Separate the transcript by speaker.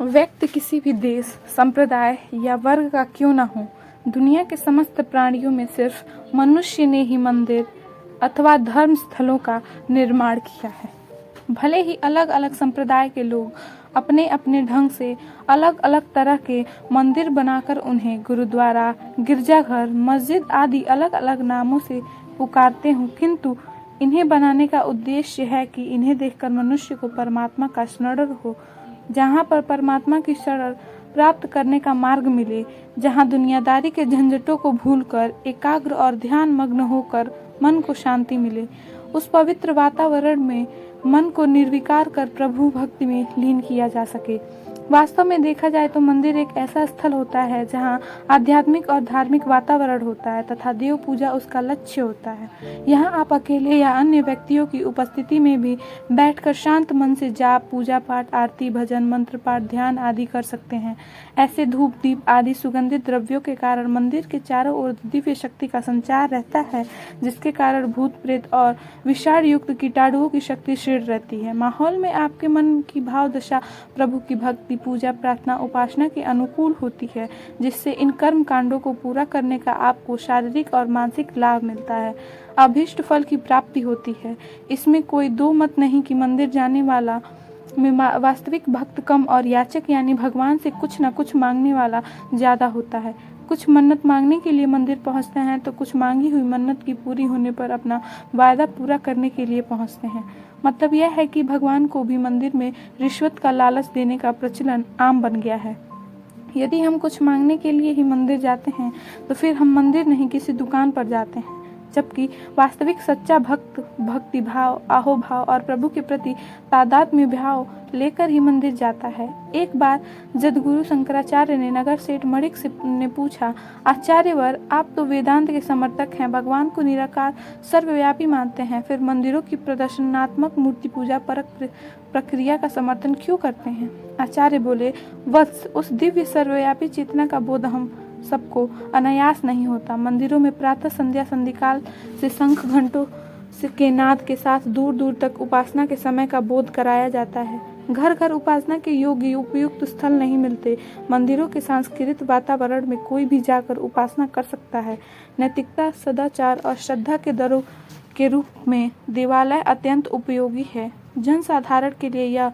Speaker 1: व्यक्ति किसी भी देश, संप्रदाय या वर्ग का क्यों न हो, दुनिया के समस्त प्राणियों में सिर्फ मनुष्य ने ही मंदिर अथवा धर्म स्थलों का निर्माण किया है। भले ही अलग अलग संप्रदाय के लोग अपने अपने ढंग से अलग अलग तरह के मंदिर बनाकर उन्हें गुरुद्वारा, गिरजाघर, मस्जिद आदि अलग अलग नामों से पुकारते हों, किंतु इन्हें बनाने का उद्देश्य है कि इन्हें देखकर मनुष्य को परमात्मा का स्मरण हो, जहाँ पर परमात्मा की शरण प्राप्त करने का मार्ग मिले, जहाँ दुनियादारी के झंझटों को भूलकर एकाग्र और ध्यान मग्न होकर मन को शांति मिले। उस पवित्र वातावरण में मन को निर्विकार कर प्रभु भक्ति में लीन किया जा सके। वास्तव में देखा जाए तो मंदिर एक ऐसा स्थल होता है जहाँ आध्यात्मिक और धार्मिक वातावरण होता है तथा देव पूजा उसका लक्ष्य होता है। यहाँ आप अकेले या अन्य व्यक्तियों की उपस्थिति में भी बैठकर शांत मन से जाप, पूजा पाठ, आरती, भजन, मंत्र पाठ, ध्यान आदि कर सकते हैं। ऐसे धूप, दीप आदि सुगंधित द्रव्यों के कारण मंदिर के चारों ओर दिव्य शक्ति का संचार रहता है, जिसके कारण भूत प्रेत और विषाण युक्त कीटाणुओं की शक्ति क्षीण रहती है। माहौल में आपके मन की भाव दशा प्रभु की भक्ति, पूजा, प्रार्थना, उपासना के अनुकूल होती है, जिससे इन कर्म कांडों को पूरा करने का आपको शारीरिक और मानसिक लाभ मिलता है, अभीष्ट फल की प्राप्ति होती है। इसमें कोई दो मत नहीं कि मंदिर जाने वाला में वास्तविक भक्त कम और याचक यानी भगवान से कुछ न कुछ मांगने वाला ज्यादा होता है। कुछ मन्नत मांगने के लिए मंदिर पहुंचते हैं तो कुछ मांगी हुई मन्नत की पूरी होने पर अपना वादा पूरा करने के लिए पहुंचते हैं। मतलब यह है कि भगवान को भी मंदिर में रिश्वत का लालच देने का प्रचलन आम बन गया है। यदि हम कुछ मांगने के लिए ही मंदिर जाते हैं तो फिर हम मंदिर नहीं किसी दुकान पर जाते हैं, जबकि वास्तविक सच्चा भक्त भक्ति भाव, आहोभाव और प्रभु के प्रति तादात्म्य भाव लेकर ही मंदिर जाता है। एक बार जदगुरु शंकराचार्य ने नगर सेठ मणिक ने पूछा, आचार्यवर, आप तो वेदांत के समर्थक हैं, भगवान को निराकार सर्वव्यापी मानते हैं, फिर मंदिरों की प्रदर्शनात्मक मूर्ति पूजा परक प्रक्रिया का समर्थन क्यों करते हैं? आचार्य बोले, वत्स, उस दिव्य सर्वव्यापी चेतना का बोध हम सबको अनायास नहीं होता। मंदिरों में प्रातः संध्या संधिकाल से शंख घंटों के नाद के साथ दूर दूर तक उपासना के समय का बोध कराया जाता है। घर घर उपासना के योग्य उपयुक्त स्थल नहीं मिलते। मंदिरों के सांस्कृतिक वातावरण में कोई भी जाकर उपासना कर सकता है। नैतिकता, सदाचार और श्रद्धा के दरों के रूप में देवालय अत्यंत उपयोगी है। जन साधारण के लिए यह